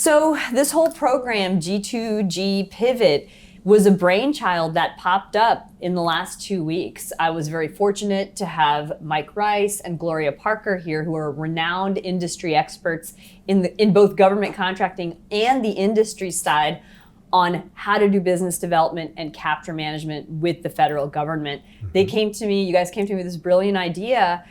So this whole program, G2G Pivot, was a brainchild that popped up in the last 2 weeks. I was very fortunate to have Mike Rice and Gloria Parker here, who are renowned industry experts in both government contracting and the industry side on how to do business development and capture management with the federal government. They came to me, you guys came to me with this brilliant idea.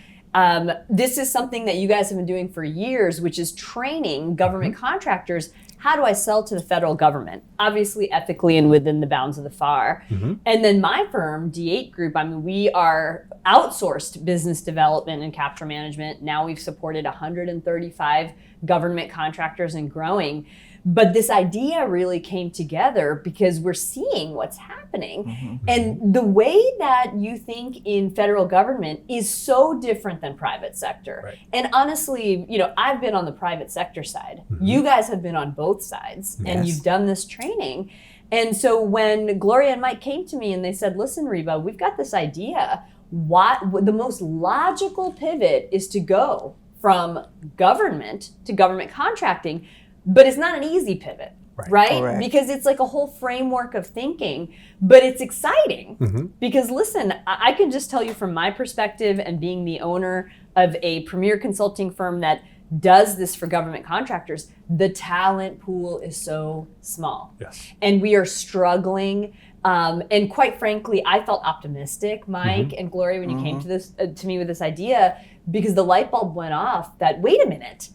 This is something that you guys have been doing for years, which is training government contractors. How do I sell to the federal government? Obviously, ethically and within the bounds of the FAR. And then my firm, D8 Group, we are outsourced business development and capture management. Now we've supported 135 government contractors and growing. But this idea really came together because we're seeing what's happening. And the way that you think in federal government is so different than private sector. And honestly, I've been on the private sector side. You guys have been on both sides and you've done this training. And so when Gloria and Mike came to me and they said, listen, Reeba, we've got this idea. The most logical pivot is to go from government to government contracting. But it's not an easy pivot, right? Correct. Because it's like a whole framework of thinking, but it's exciting. Because listen, I can just tell you from my perspective and being the owner of a premier consulting firm that does this for government contractors, the talent pool is so small. And we are struggling. And quite frankly, I felt optimistic, Mike and Gloria, when you came to me with this idea, because the light bulb went off that, wait a minute,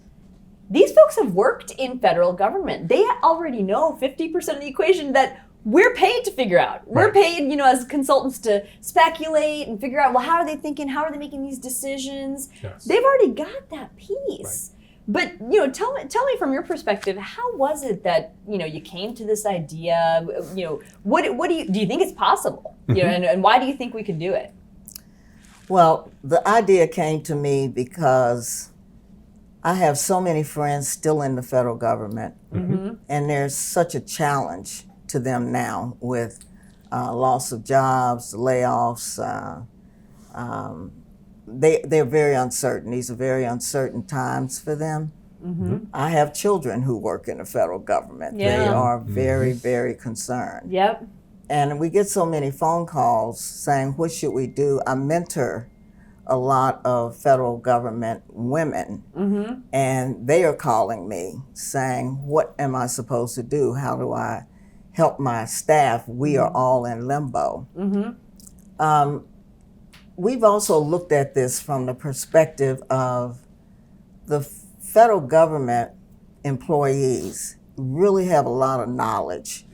these folks have worked in federal government. They already know 50% of the equation that we're paid to figure out. We're paid, as consultants to speculate and figure out, well, how are they thinking? How are they making these decisions? They've already got that piece. But, tell me from your perspective, how was it that, you came to this idea? What do you think it's possible? And why do you think we could do it? Well, the idea came to me because I have so many friends still in the federal government, and there's such a challenge to them now with loss of jobs, layoffs. They're very uncertain. These are very uncertain times for them. I have children who work in the federal government. They are very, very concerned. And we get so many phone calls saying, what should we do? I mentor a lot of federal government women, and they are calling me saying, what am I supposed to do? How do I help my staff? We are all in limbo. We've also looked at this from the perspective of the federal government employees really have a lot of knowledge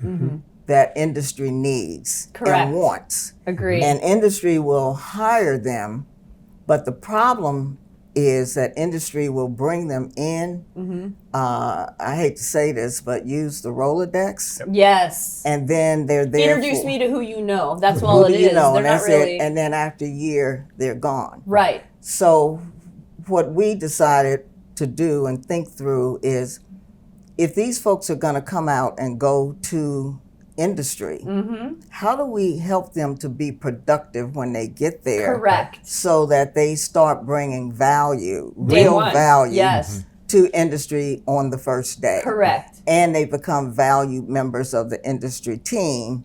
that industry needs and wants. Agreed. And industry will hire them. But the problem is that industry will bring them in. I hate to say this, but use the Rolodex. Yes. And then they're there. Introduce me to who you know. That's all it is. They're not that's really. it. And then after a year, they're gone. Right. So what we decided to do and think through is, if these folks are going to come out and go to industry, how do we help them to be productive when they get there? Correct. So that they start bringing value, real value to industry on the first day. Correct. And they become valued members of the industry team.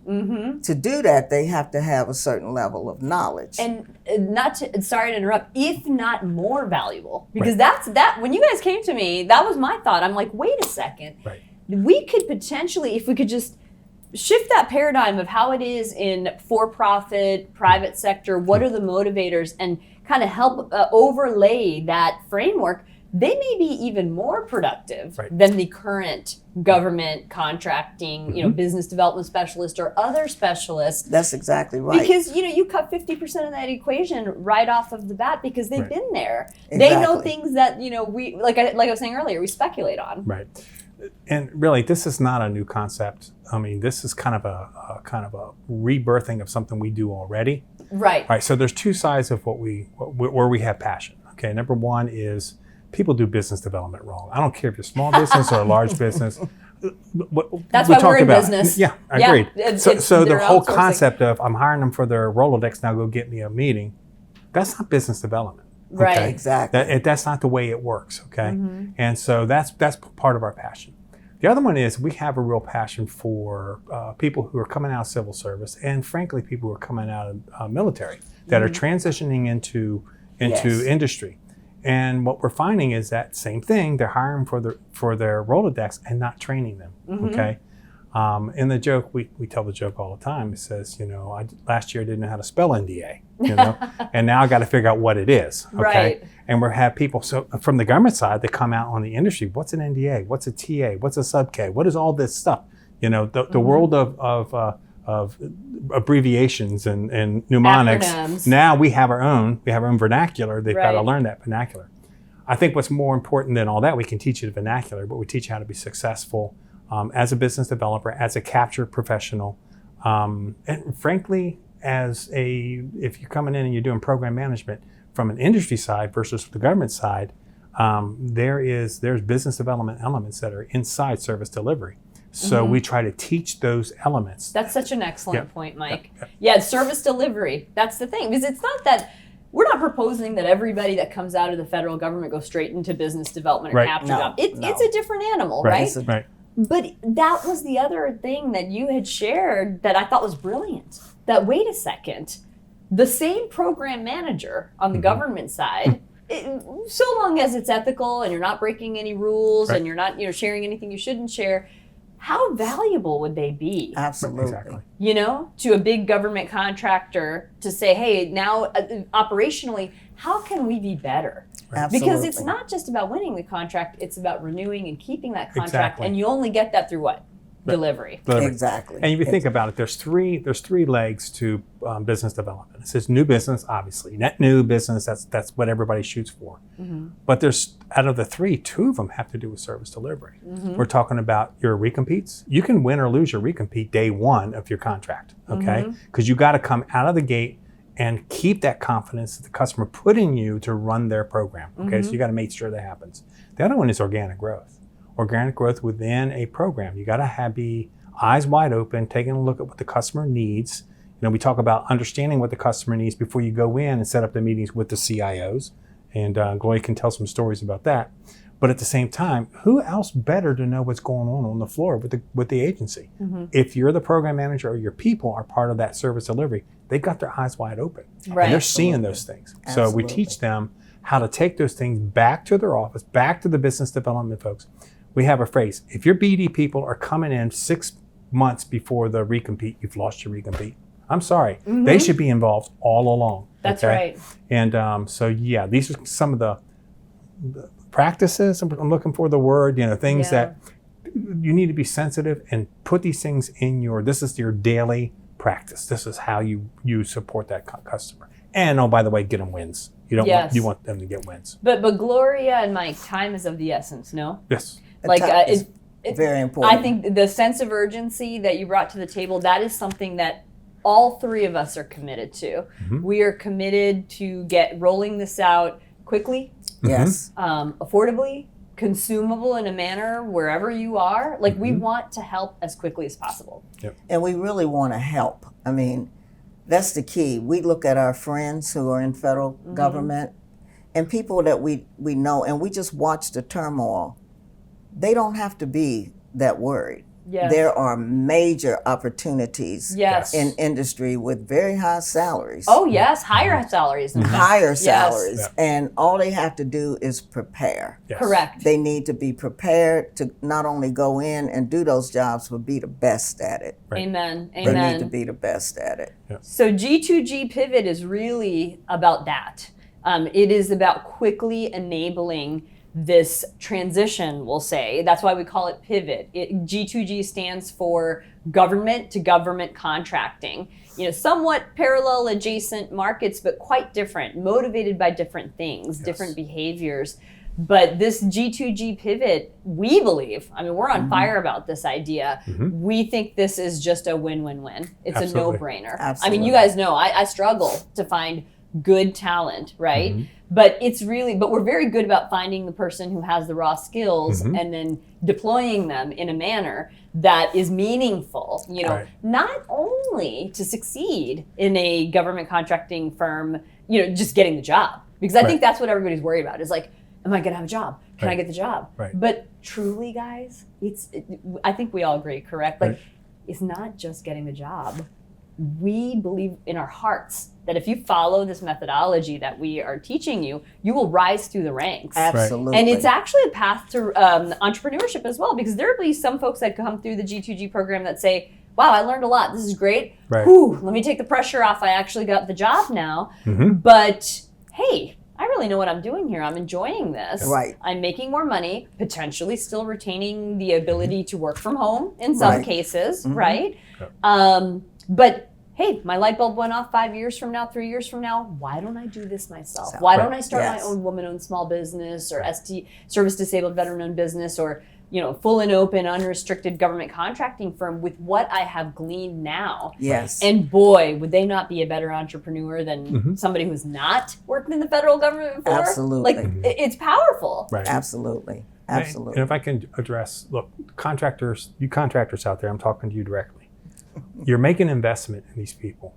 To do that, they have to have a certain level of knowledge. And sorry to interrupt, if not more valuable, because when you guys came to me, that was my thought. I'm like, wait a second. We could potentially, if we could just shift that paradigm of how it is in for-profit, private sector, what are the motivators, and kind of help overlay that framework, they may be even more productive than the current government contracting, business development specialist or other specialists. That's exactly right. Because, you cut 50% of that equation right off of the bat because they've been there. Exactly. They know things that, we, like I was saying earlier, we speculate on. And really, this is not a new concept. I mean, this is kind of a rebirthing of something we do already. Right. So there's two sides of where we have passion. Okay. Number one is people do business development wrong. I don't care if you're small business or a large business. That's why we're in business. Yeah, agreed. So the whole concept of I'm hiring them for their Rolodex, now go get me a meeting, that's not business development. Right. Okay? Exactly. That's not the way it works. Okay. And so that's part of our passion. The other one is we have a real passion for people who are coming out of civil service, and frankly, people who are coming out of military that are transitioning into industry. And what we're finding is that same thing, they're hiring for their Rolodex and not training them, okay? In the joke, we tell the joke all the time. It says, last year I didn't know how to spell NDA, and now I got to figure out what it is, okay? Right. And we have people from the government side that come out on the industry. What's an NDA? What's a TA? What's a sub-K? What is all this stuff? The world of abbreviations and mnemonics. Acronyms. Now we have our own vernacular. They've got to learn that vernacular. I think what's more important than all that, we can teach you the vernacular, but we teach you how to be successful as a business developer, as a capture professional, and frankly, if you're coming in and you're doing program management from an industry side versus the government side, there's business development elements that are inside service delivery. So we try to teach those elements. That's such an excellent point, Mike. Yeah, service delivery. That's the thing, because it's not that we're not proposing that everybody that comes out of the federal government go straight into business development or capture job. It's a different animal, right? Right. But that was the other thing that you had shared that I thought was brilliant. That, wait a second, the same program manager on the government side, so long as it's ethical and you're not breaking any rules and you're not sharing anything you shouldn't share, how valuable would they be? Absolutely. Exactly. To a big government contractor to say, hey, now operationally, how can we be better? Absolutely. Because it's not just about winning the contract, it's about renewing and keeping that contract. And you only get that through what? Delivery. Exactly. And if you think about it, there's three legs to business development. It says new business, obviously. Net new business, that's what everybody shoots for. But there's, out of the three, two of them have to do with service delivery. We're talking about your recompetes. You can win or lose your recompete day one of your contract, okay? Because you got to come out of the gate and keep that confidence that the customer put in you to run their program, okay? So you got to make sure that happens. The other one is organic growth. Organic growth within a program. You got to be eyes wide open, taking a look at what the customer needs. We talk about understanding what the customer needs before you go in and set up the meetings with the CIOs. And Gloria can tell some stories about that. But at the same time, who else better to know what's going on the floor with the agency? If you're the program manager or your people are part of that service delivery, they've got their eyes wide open. Right. And they're seeing those things. Absolutely. So we teach them how to take those things back to their office, back to the business development folks. We have a phrase, if your BD people are coming in 6 months before the recompete, you've lost your recompete. I'm sorry. They should be involved all along. That's right. And these are some of the practices. I'm looking for the word, things that you need to be sensitive and put these things in this is your daily practice. This is how you support that customer. And by the way, get them wins. You want them to get wins. But Gloria and Mike, time is of the essence, no? Yes. It's very important. I think the sense of urgency that you brought to the table, that is something that all three of us are committed to. We are committed to rolling this out quickly, yes, affordably, consumable in a manner wherever you are. We want to help as quickly as possible. Yep. And we really want to help. I mean, that's the key. We look at our friends who are in federal government and people that we know, and we just watch the turmoil. They don't have to be that worried. Yes. There are major opportunities in industry with very high salaries. Oh, yes, higher salaries. Higher salaries. Yes. And all they have to do is prepare. Yes. Correct. They need to be prepared to not only go in and do those jobs, but be the best at it. Right. Amen. They need to be the best at it. Yeah. So G2G Pivot is really about that. It is about quickly enabling this transition, we'll say. That's why we call it Pivot. G2G stands for government to government contracting. Somewhat parallel adjacent markets, but quite different, motivated by different things, different behaviors. But this G2G Pivot, we believe, we're on fire about this idea. We think this is just a win-win-win. It's Absolutely. a no-brainer. Absolutely. You guys know, I struggle to find good talent, right? But we're very good about finding the person who has the raw skills and then deploying them in a manner that is meaningful, not only to succeed in a government contracting firm, just getting the job. Because I think that's what everybody's worried about is am I going to have a job? Can I get the job? Right. But truly, guys, I think we all agree, correct? Like, it's not just getting the job. We believe in our hearts that if you follow this methodology that we are teaching you, you will rise through the ranks. Absolutely. And it's actually a path to entrepreneurship as well, because there will be some folks that come through the G2G program that say, wow, I learned a lot. This is great. Right. Whew, let me take the pressure off. I actually got the job now. But hey, I really know what I'm doing here. I'm enjoying this. Right. I'm making more money, potentially still retaining the ability to work from home in some cases, right? But hey, my light bulb went off 5 years from now, 3 years from now. Why don't I do this myself? Why don't I start my own woman-owned small business, or service disabled veteran-owned business, or full and open, unrestricted government contracting firm with what I have gleaned now? Yes. And boy, would they not be a better entrepreneur than somebody who's not worked in the federal government before? Absolutely. Like, it's powerful. Right. Absolutely. Absolutely. And if I can address, look, contractors, you contractors out there, I'm talking to you directly. You're making an investment in these people.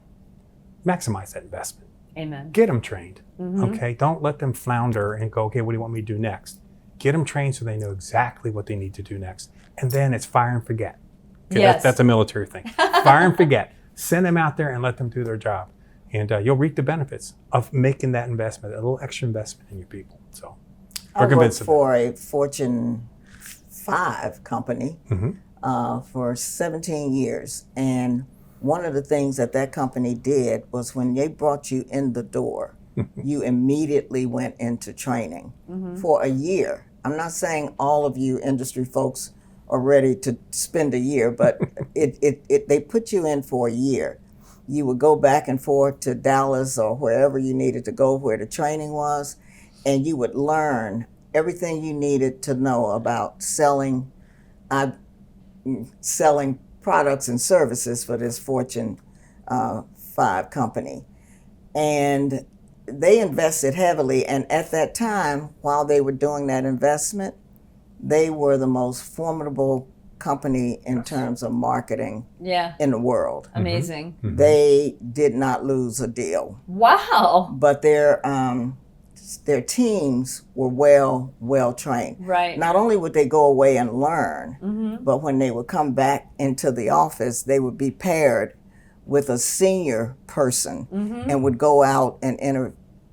Maximize that investment. Amen. Get them trained. Okay. Don't let them flounder and go, okay, what do you want me to do next? Get them trained so they know exactly what they need to do next. And then it's fire and forget. Okay, that's a military thing. Fire and forget. Send them out there and let them do their job. And you'll reap the benefits of making that investment, a little extra investment in your people. So I worked for a Fortune 5 company for 17 years. And one of the things that company did was when they brought you in the door, you immediately went into training for a year. I'm not saying all of you industry folks are ready to spend a year, but they put you in for a year. You would go back and forth to Dallas or wherever you needed to go where the training was, and you would learn everything you needed to know about selling products and services for this Fortune 5 company. And they invested heavily, and at that time, while they were doing that investment, they were the most formidable company in terms of marketing in the world. Amazing. They did not lose a deal. Wow. But their teams were well trained. Right. Not only would they go away and learn, but when they would come back into the office, they would be paired with a senior person and would go out and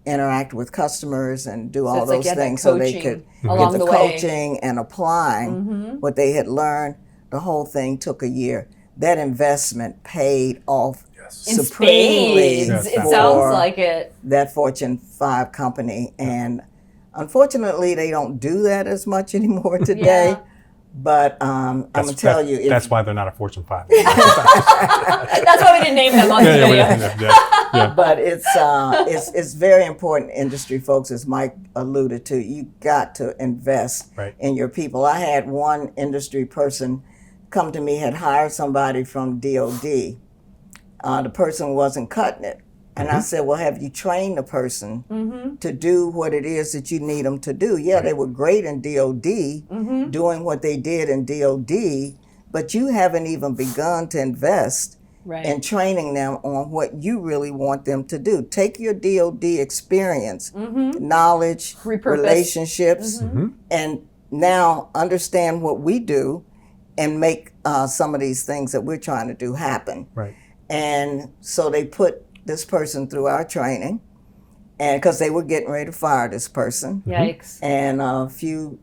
interact with customers and do all those things so they could get the coaching and applying what they had learned. The whole thing took a year. That investment paid off supremely. It sounds like it. That Fortune 5 company. And unfortunately, they don't do that as much anymore today. But I'm going to tell you. That's why they're not a Fortune 5. That's why we didn't name them on the video. But it's very important, industry folks, as Mike alluded to. You got to invest in your people. I had one industry person come to me, had hired somebody from DOD. The person wasn't cutting it. And I said, well, have you trained the person to do what it is that you need them to do? Yeah, they were great in DOD, doing what they did in DOD, but you haven't even begun to invest in training them on what you really want them to do. Take your DOD experience, knowledge, relationships, and now understand what we do and make some of these things that we're trying to do happen. Right. And so they put this person through our training, and because they were getting ready to fire this person. Yikes. And a few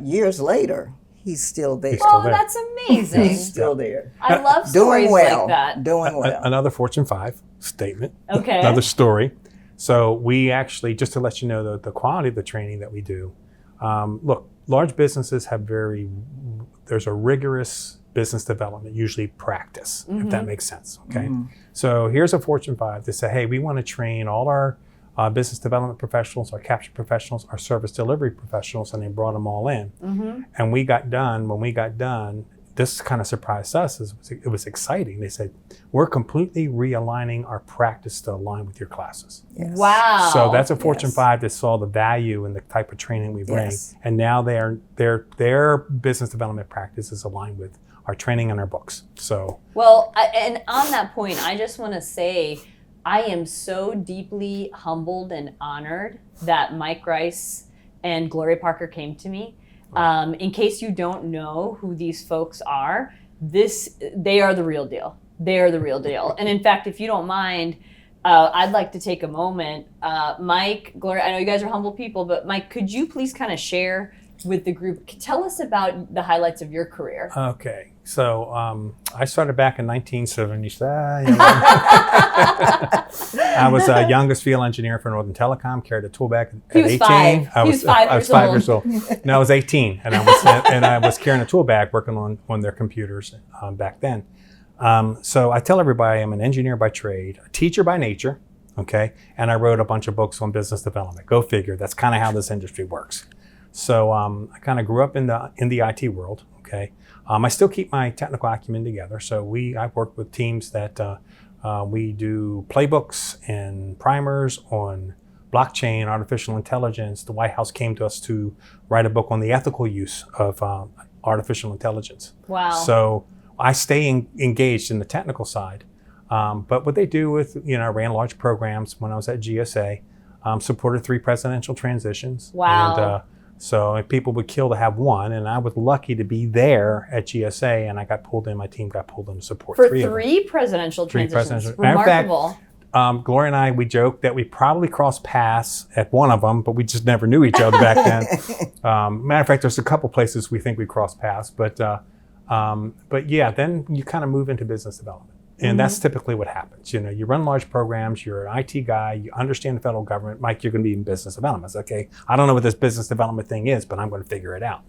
years later, he's still there. That's amazing. He's still there. I love stories like that. Doing well. Another Fortune 5 statement. Okay. Another story. So we actually, just to let you know the quality of the training that we do, look, large businesses have there's a rigorous business development, usually practice, if that makes sense, okay? So here's a Fortune 5 that say, hey, we want to train all our business development professionals, our capture professionals, our service delivery professionals, and they brought them all in. And when we got done, this kind of surprised us. It was exciting. They said, we're completely realigning our practice to align with your classes. Yes. Wow. So that's a Fortune 5 that saw the value in the type of training we bring. And now their business development practice is aligned with our training and our books. So well, and on that point, I just want to say, I am so deeply humbled and honored that Mike Rice and Gloria Parker came to me. In case you don't know who these folks are, they are the real deal. They are the real deal. And in fact, if you don't mind, I'd like to take a moment. Mike, Gloria, I know you guys are humble people, but Mike, could you please kind of share with the group, tell us about the highlights of your career. Okay, so I started back in 1970. I was a youngest field engineer for Northern Telecom, carried a tool bag at 18. I was 5 years old. No, I was 18, and I was carrying a tool bag working on their computers back then. So I tell everybody I'm an engineer by trade, a teacher by nature, okay, and I wrote a bunch of books on business development. Go figure. That's kind of how this industry works. So I kind of grew up in the IT world. Okay, I still keep my technical acumen together. So I've worked with teams that we do playbooks and primers on blockchain, artificial intelligence. The White House came to us to write a book on the ethical use of artificial intelligence. Wow. So I stay engaged in the technical side. But what they do with, I ran large programs when I was at GSA, supported 3 presidential transitions. Wow. And, so people would kill to have one, and I was lucky to be there at GSA, and my team got pulled in to support for 3 presidential transitions. Remarkable. In fact, Gloria and I, we joked that we probably crossed paths at one of them, but we just never knew each other back then. Matter of fact, there's a couple places we think we crossed paths, but yeah, then you kind of move into business development. And that's typically what happens. You run large programs, you're an IT guy, you understand the federal government. Mike, you're going to be in business development. It's okay, I don't know what this business development thing is, but I'm going to figure it out.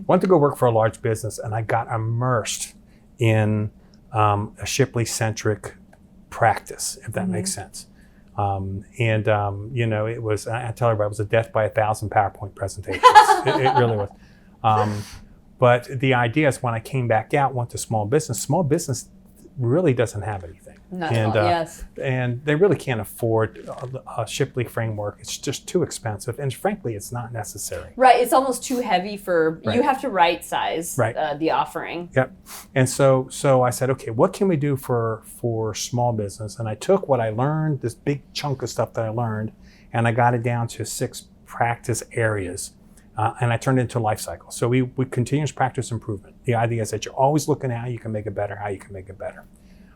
Went to go work for a large business, and I got immersed in a Shipley-centric practice, if that makes sense. It was, I tell everybody, it was a death by 1,000 PowerPoint presentations. It really was. But the idea is when I came back out, went to small business really doesn't have anything. Yes. And they really can't afford a Shipley framework. It's just too expensive. And frankly, it's not necessary. Right. It's almost too heavy you have to right size the offering. Yep. And so I said, okay, what can we do for small business? And I took what I learned, this big chunk of stuff that I learned, and I got it down to 6 practice areas. And I turned it into a life cycle. So we continuous practice improvement. The idea is that you're always looking at how you can make it better,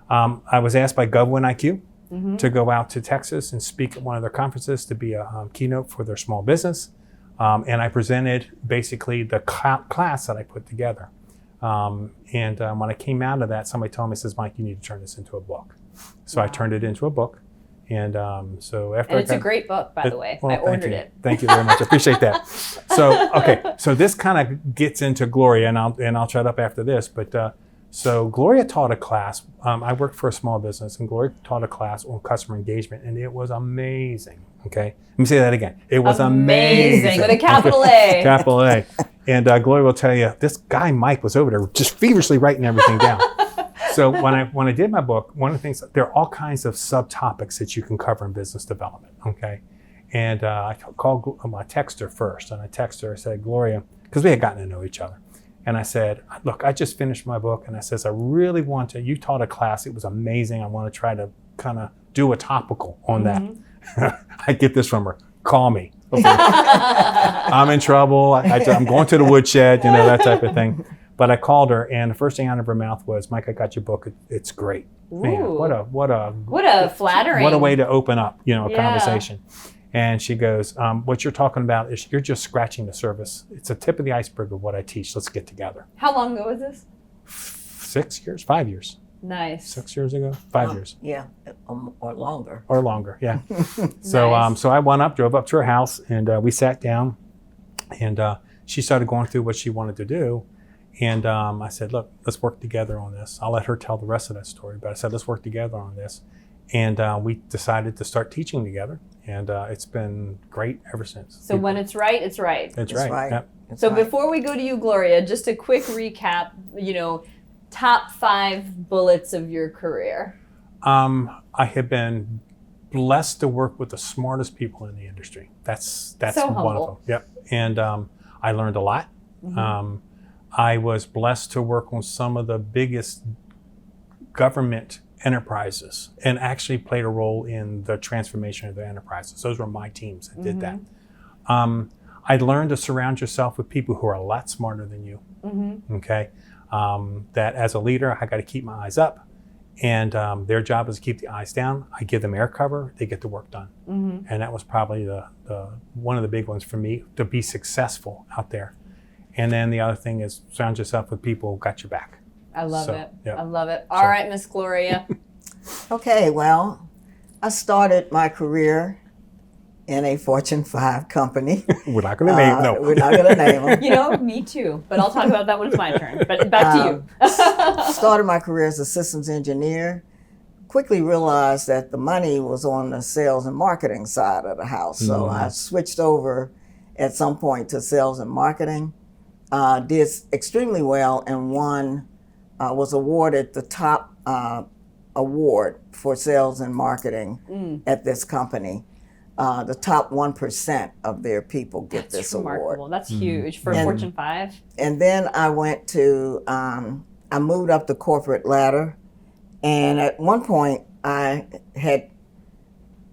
I was asked by GovWinIQ to go out to Texas and speak at one of their conferences to be a keynote for their small business. And I presented basically the class that I put together. When I came out of that, somebody told me, says, Mike, you need to turn this into a book. So I turned it into a book. And so after it's a great book, by the way. I ordered it. Thank you very much. I appreciate that. So this kind of gets into Gloria, and I'll shut up after this. But so Gloria taught a class. I worked for a small business, and Gloria taught a class on customer engagement, and it was amazing. Okay, let me say that again. It was amazing with a capital A. Capital A. And Gloria will tell you, this guy Mike was over there just feverishly writing everything down. So when I did my book, one of the things, there are all kinds of subtopics that you can cover in business development, okay? And I called my texter first, and I texted her, I said, Gloria, because we had gotten to know each other. And I said, look, I just finished my book, and I says, I really want to, you taught a class, it was amazing. I want to try to kind of do a topical on that. I get this from her, call me. Okay. I'm in trouble, I'm going to the woodshed, that type of thing. But I called her, and the first thing out of her mouth was, Mike, I got your book. It's great. Ooh. Man, what a flattering. What a way to open up, a conversation. And she goes, what you're talking about is you're just scratching the surface. It's a tip of the iceberg of what I teach. Let's get together. How long ago was this? 6 years, 5 years. Nice. 6 years ago, 5 years. Yeah, or longer. Or longer, yeah. So so I went up, drove up to her house, and we sat down, and she started going through what she wanted to do. And I said, look, let's work together on this. I'll let her tell the rest of that story. But I said, let's work together on this. And we decided to start teaching together. And it's been great ever since. So when it's right, it's right. It's right. Yep. So before we go to you, Gloria, just a quick recap, top 5 bullets of your career. I have been blessed to work with the smartest people in the industry. That's so one humble. of them. Yep. And I learned a lot. I was blessed to work on some of the biggest government enterprises and actually played a role in the transformation of the enterprises. Those were my teams that did that. I learned to surround yourself with people who are a lot smarter than you. Okay, that as a leader, I got to keep my eyes up, and their job is to keep the eyes down. I give them air cover; they get the work done, and that was probably the one of the big ones for me to be successful out there. And then the other thing is surround yourself with people who got your back. I love it. Yeah. I love it. All right, Miss Gloria. Okay, well, I started my career in a Fortune 5 company. We're not going to name no. We're not going to name them. You know, me too. But I'll talk about that when it's my turn. But back to you. Started my career as a systems engineer. Quickly realized that the money was on the sales and marketing side of the house. So I switched over at some point to sales and marketing. Did extremely well and was awarded the top award for sales and marketing at this company. The top 1% of their people get this remarkable. award. That's huge for Fortune 5. And then I went to, I moved up the corporate ladder. And at one point, I had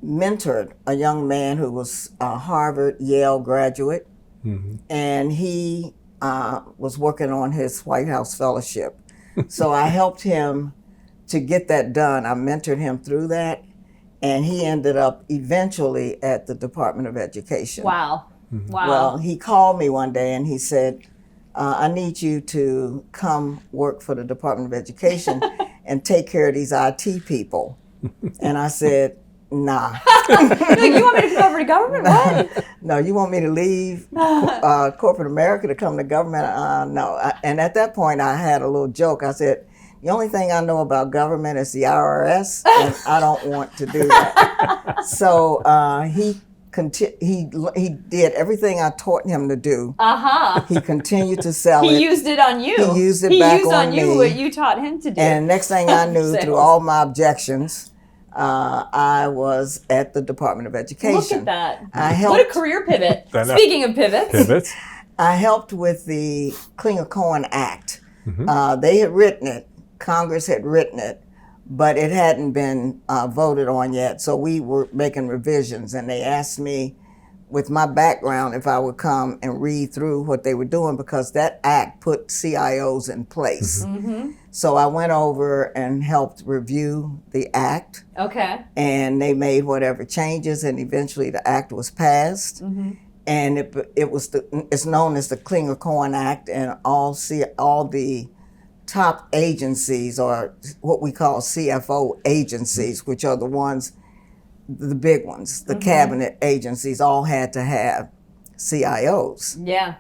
mentored a young man who was a Harvard, Yale graduate. And he was working on his White House fellowship. So I helped him to get that done. I mentored him through that. And he ended up eventually at the Department of Education. Wow. Wow. Well, he called me one day and he said, I need you to come work for the Department of Education and take care of these IT people. And I said, nah. You want me to come over to government? What? No, you want me to leave corporate America to come to government? No. And at that point, I had a little joke. I said, the only thing I know about government is the IRS, and I don't want to do that. So he did everything I taught him to do. He continued to sell it. He used it on you. He used it back on me. He used on you what you taught him to do. And next thing I knew, through all my objections, I was at the Department of Education. Look at that. What a career pivot. Speaking of pivots. I helped with the Klinger-Cohen Act. They had written it. Congress had written it, but it hadn't been voted on yet. So we were making revisions, and they asked me, with my background, if I would come and read through what they were doing, because that act put CIOs in place. So I went over and helped review the act. Okay. And they made whatever changes, and eventually the act was passed. And it's known as the Klinger-Cohen Act, and all the top agencies, or what we call CFO agencies, which are the big ones, the cabinet agencies, all had to have CIOs. Yeah.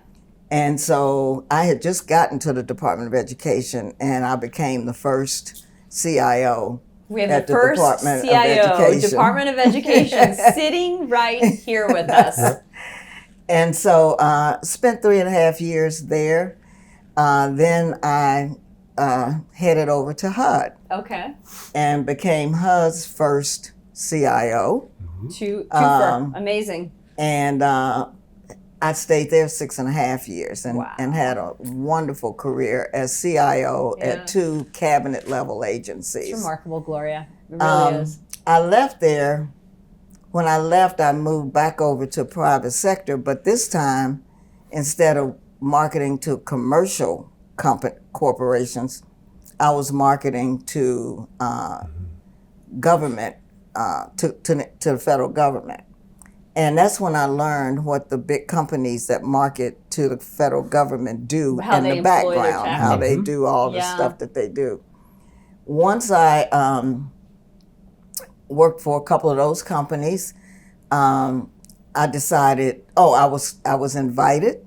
And so I had just gotten to the Department of Education, and I became the first CIO. We have the first CIO, Department of Education, sitting right here with us. And so spent 3.5 years there. Then I headed over to HUD. Okay. And became HUD's first CIO. Amazing. And I stayed there 6.5 years and had a wonderful career as CIO at 2 cabinet level agencies. It's remarkable, Gloria. It really is. I left there. When I left, I moved back over to private sector, but this time, instead of marketing to commercial corporations, I was marketing to government, to the federal government. And that's when I learned what the big companies that market to the federal government do in the background, how they do all the stuff that they do. Once I worked for a couple of those companies, I decided, I was invited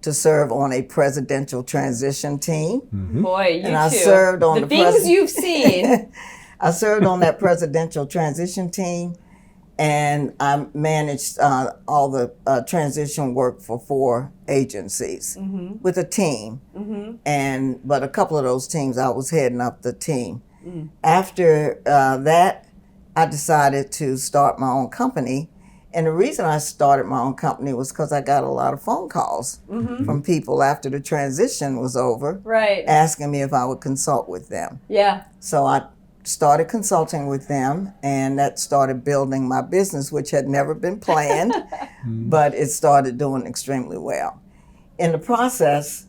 to serve on a presidential transition team. Boy, you I served on the things you've seen. I served on that presidential transition team, and I managed all the transition work for 4 agencies with a team. But a couple of those teams, I was heading up the team. After that, I decided to start my own company. And the reason I started my own company was because I got a lot of phone calls from people after the transition was over, asking me if I would consult with them. Yeah. So I started consulting with them, and that started building my business, which had never been planned, but it started doing extremely well. In the process,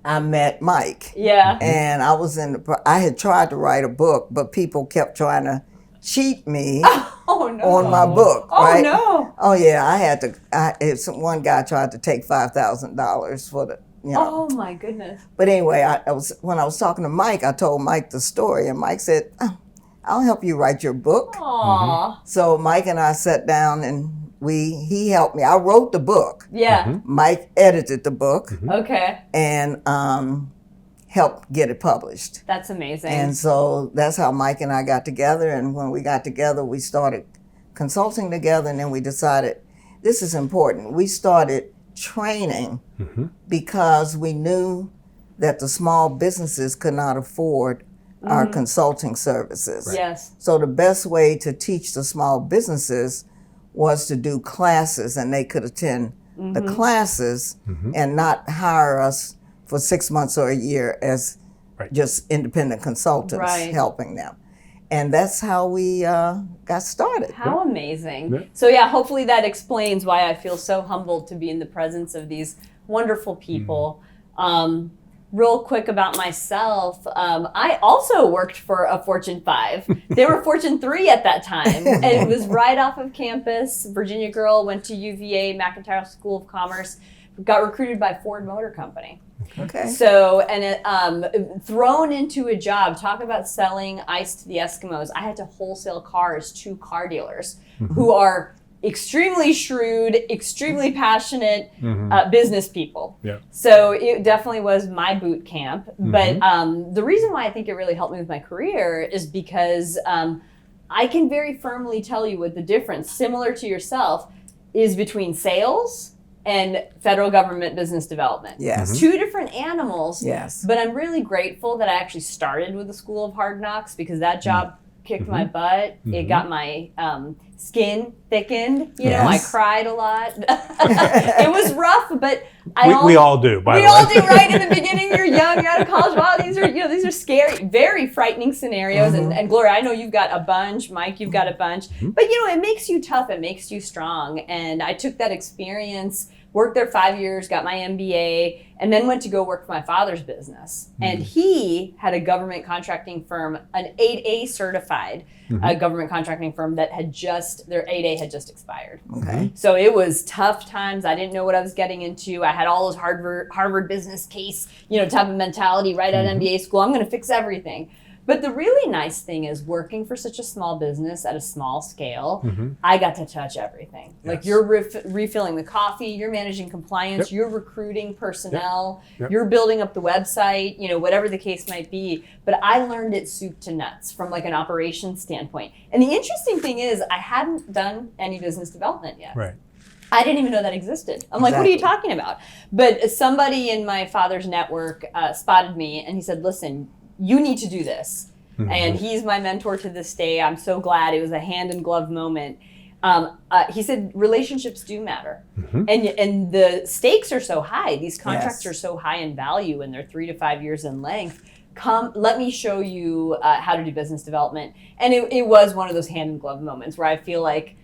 I met Mike. Yeah. And I had tried to write a book, but people kept trying to cheat me on my book, right? Oh, no. Oh, yeah, one guy tried to take $5,000 for the, Oh, my goodness. But anyway, when I was talking to Mike, I told Mike the story, and Mike said, I'll help you write your book. Aww. So Mike and I sat down, and he helped me. I wrote the book. Yeah. Mike edited the book. Okay. And helped get it published. That's amazing. And so that's how Mike and I got together. And when we got together, we started consulting together, and then we decided this is important. We started training because we knew that the small businesses could not afford our consulting services. Right. Yes. So the best way to teach the small businesses was to do classes, and they could attend the classes and not hire us for 6 months or a year as just independent consultants helping them. And that's how we got started. How amazing. Yeah. So yeah, hopefully that explains why I feel so humbled to be in the presence of these wonderful people. Real quick about myself, I also worked for a Fortune 5. They were Fortune 3 at that time. And it was right off of campus. Virginia girl, went to UVA, McIntyre School of Commerce, got recruited by Ford Motor Company. Okay. So, and thrown into a job, talk about selling ice to the Eskimos. I had to wholesale cars to car dealers who are extremely shrewd, extremely passionate business people. Yeah. So it definitely was my boot camp. But the reason why I think it really helped me with my career is because I can very firmly tell you what the difference, similar to yourself, is between sales and federal government business development. Yes. Two different animals. Yes. But I'm really grateful that I actually started with the School of Hard Knocks, because that job kicked my butt. It got my skin thickened. You know, I cried a lot. It was rough, but we all do, by the way. We all do, right? In the beginning, you're young, you're out of college. Wow, these are scary, very frightening scenarios. And Gloria, I know you've got a bunch. Mike, you've got a bunch. But it makes you tough. It makes you strong. And I took that experience, worked there 5 years, got my MBA, and then went to go work for my father's business. And he had a government contracting firm, an 8A certified government contracting firm that had their 8A had just expired. Okay. So it was tough times. I didn't know what I was getting into. I had all those Harvard business case, type of mentality right out of MBA school. I'm going to fix everything. But the really nice thing is, working for such a small business at a small scale, I got to touch everything. Yes. Like, you're refilling the coffee, you're managing compliance, you're recruiting personnel, you're building up the website, whatever the case might be. But I learned it soup to nuts from like an operations standpoint. And the interesting thing is, I hadn't done any business development yet. Right. I didn't even know that existed. I'm like, what are you talking about? But somebody in my father's network spotted me, and he said, listen, you need to do this. And he's my mentor to this day. I'm so glad. It was a hand in glove moment. He said, relationships do matter. And the stakes are so high. These contracts are so high in value, and they're 3 to 5 years in length. Come, let me show you how to do business development. And it was one of those hand in glove moments where I feel like,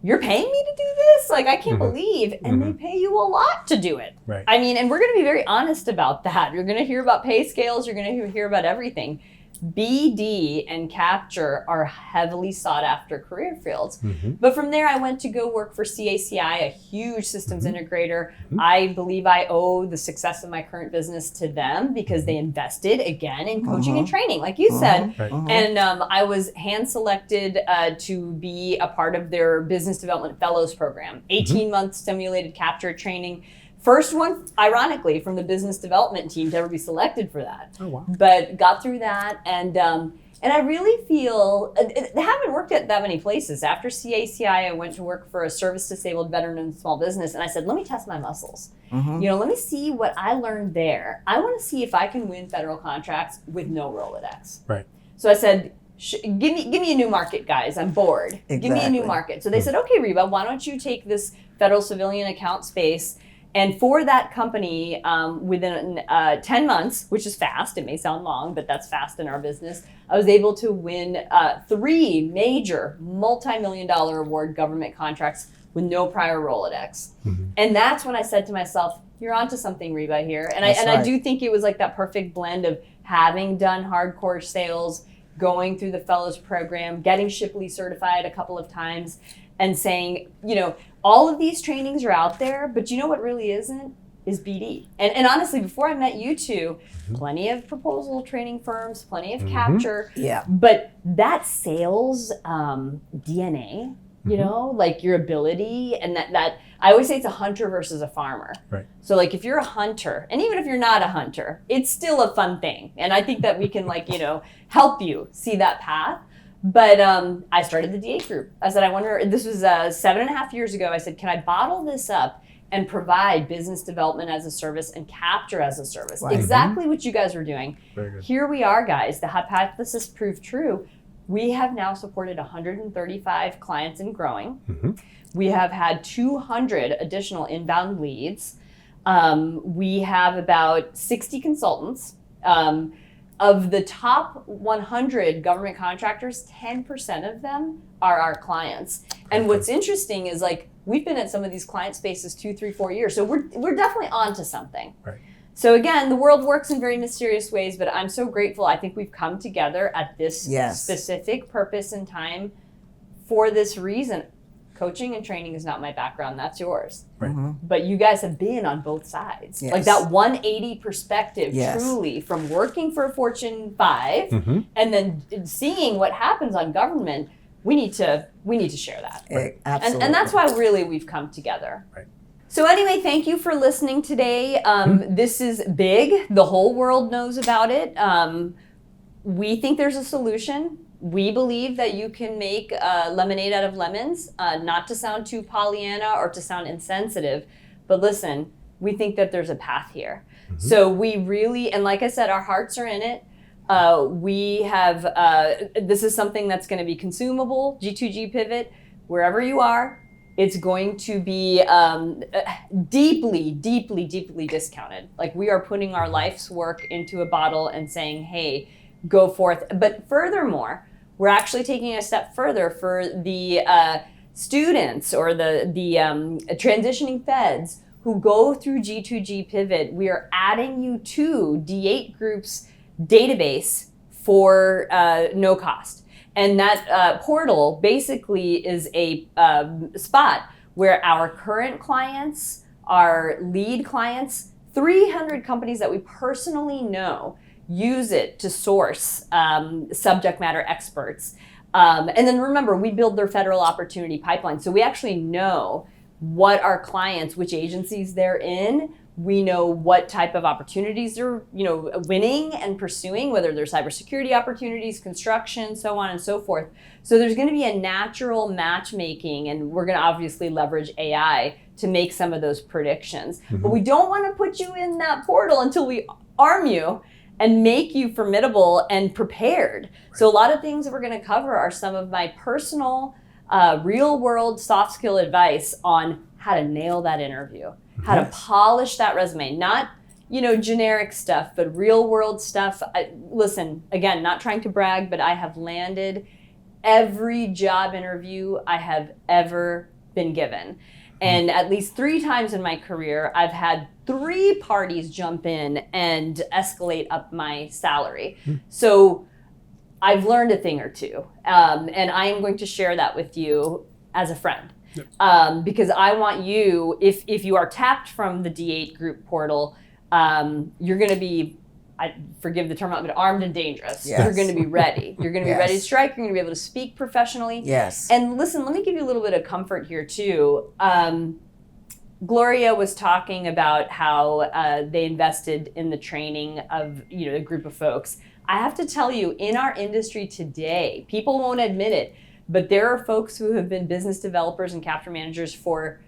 you're paying me to do this? Like, I can't believe. And they pay you a lot to do it. Right. I mean, and we're going to be very honest about that. You're going to hear about pay scales. You're going to hear about everything. BD and capture are heavily sought after career fields. But from there, I went to go work for CACI, a huge systems integrator. I believe I owe the success of my current business to them, because they invested, again, in coaching and training, like you said. And I was hand selected to be a part of their business development fellows program, 18-month simulated capture training. First one, ironically, from the business development team to ever be selected for that. Oh, wow. But got through that, and I really feel, I haven't worked at that many places. After CACI, I went to work for a service-disabled veteran and small business, and I said, let me test my muscles. Let me see what I learned there. I want to see if I can win federal contracts with no Rolodex. Right. So I said, give me a new market, guys. I'm bored. Give me a new market. So they said, okay, Reeba, why don't you take this federal civilian account space And for that company, within 10 months, which is fast, it may sound long, but that's fast in our business, I was able to win 3 major multi-million-dollar award government contracts with no prior Rolodex. And that's when I said to myself, you're onto something, Reeba, here. And I do think it was like that perfect blend of having done hardcore sales, going through the fellows program, getting Shipley certified a couple of times, and saying, all of these trainings are out there, but you know what really isn't? Is BD. And honestly, before I met you two, plenty of proposal training firms, plenty of capture. Yeah. But that sales DNA, like your ability, and that I always say it's a hunter versus a farmer. Right. So like if you're a hunter, and even if you're not a hunter, it's still a fun thing. And I think that we can help you see that path. But I started the D8 group. I said, I wonder, this was 7.5 years ago. I said, can I bottle this up and provide business development as a service and capture as a service? Right. Exactly what you guys were doing. Very good. Here we are, guys. The hypothesis proved true. We have now supported 135 clients and growing. We have had 200 additional inbound leads. We have about 60 consultants. Of the top 100 government contractors, 10% of them are our clients. And what's interesting is we've been at some of these client spaces 2, 3, 4 years. So we're definitely onto something. Right. So again, the world works in very mysterious ways, but I'm so grateful. I think we've come together at this specific purpose and time for this reason. Coaching and training is not my background, that's yours. Right. But you guys have been on both sides. Like that 180 perspective, truly, from working for a Fortune 5 and then seeing what happens on government. We need to share that. Right. Absolutely. And that's why really we've come together. Right. So anyway, thank you for listening today. This is big. The whole world knows about it. We think there's a solution. We believe that you can make lemonade out of lemons, not to sound too Pollyanna or to sound insensitive, but listen, we think that there's a path here. So we really, and like I said, our hearts are in it. We have, this is something that's going to be consumable, G2G Pivot, wherever you are. It's going to be deeply, deeply, deeply discounted. Like we are putting our life's work into a bottle and saying, hey, go forth. But furthermore, we're actually taking a step further for the students or the transitioning feds who go through G2G Pivot. We are adding you to D8 Group's database for no cost. And that portal basically is a spot where our current clients, our lead clients, 300 companies that we personally know use it to source subject matter experts. And then remember, we build their federal opportunity pipeline. So we actually know what our clients, which agencies they're in. We know what type of opportunities they're winning and pursuing, whether they're cybersecurity opportunities, construction, so on and so forth. So there's going to be a natural matchmaking, and we're going to obviously leverage AI to make some of those predictions. But we don't want to put you in that portal until we arm you and make you formidable and prepared. Right. So a lot of things that we're going to cover are some of my personal real world soft skill advice on how to nail that interview, how to polish that resume, not generic stuff, but real world stuff. Listen, again, not trying to brag, but I have landed every job interview I have ever been given. And at least 3 times in my career, I've had 3 parties jump in and escalate up my salary. So I've learned a thing or two. And I am going to share that with you as a friend. Because I want you, if you are tapped from the D8 group portal, you're going to be, I forgive the term, but armed and dangerous. Yes. You're going to be ready. You're going to be ready to strike. You're going to be able to speak professionally. Yes. And listen, let me give you a little bit of comfort here too. Gloria was talking about how they invested in the training of a group of folks. I have to tell you, in our industry today, people won't admit it, but there are folks who have been business developers and capture managers for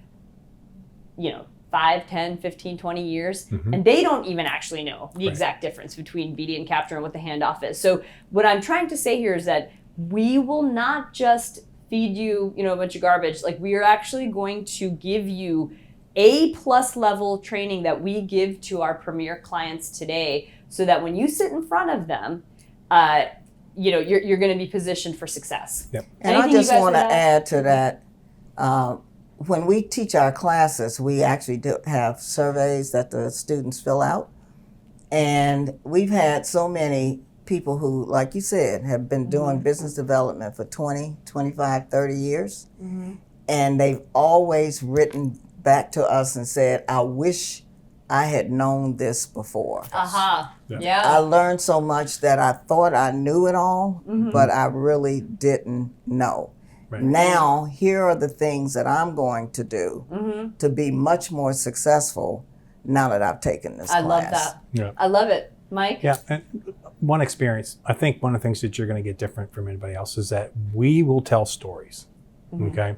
5, 10, 15, 20 years, and they don't even actually know the exact difference between BD and capture and what the handoff is. So what I'm trying to say here is that we will not just feed you, a bunch of garbage. Like, we are actually going to give you A+ level training that we give to our premier clients today, so that when you sit in front of them, you're going to be positioned for success. Yep. And I just want to add to that. When we teach our classes, we actually do have surveys that the students fill out. And we've had so many people who, like you said, have been doing business development for 20, 25, 30 years. And they've always written back to us and said, I wish I had known this before. Yeah. I learned so much that I thought I knew it all, but I really didn't know. Right. Now, here are the things that I'm going to do to be much more successful now that I've taken this class. I love that. Yeah. I love it. Mike? Yeah. And one experience, I think one of the things that you're going to get different from anybody else is that we will tell stories, okay?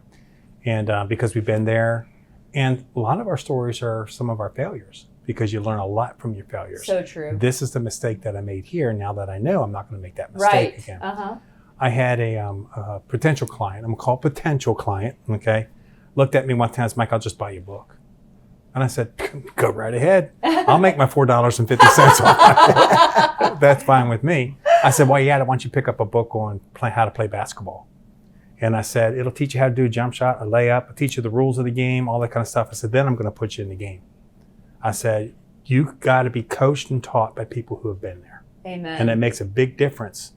And because we've been there, and a lot of our stories are some of our failures, because you learn a lot from your failures. So true. This is the mistake that I made here. Now that I know, I'm not going to make that mistake again. I had a potential client, I'm going to call it potential client, okay? Looked at me one time and said, Mike, I'll just buy you a book. And I said, go right ahead. I'll make my $4.50 on that. That's fine with me. I said, well, yeah, why don't you pick up a book on how to play basketball? And I said, it'll teach you how to do a jump shot, a layup, it'll teach you the rules of the game, all that kind of stuff. I said, then I'm going to put you in the game. I said, you got to be coached and taught by people who have been there. Amen. And it makes a big difference.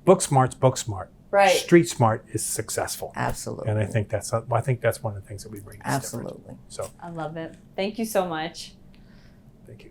Book smart's book smart. Right. Street smart is successful. Absolutely. And I think that's one of the things that we bring. Absolutely. So I love it. Thank you so much. Thank you.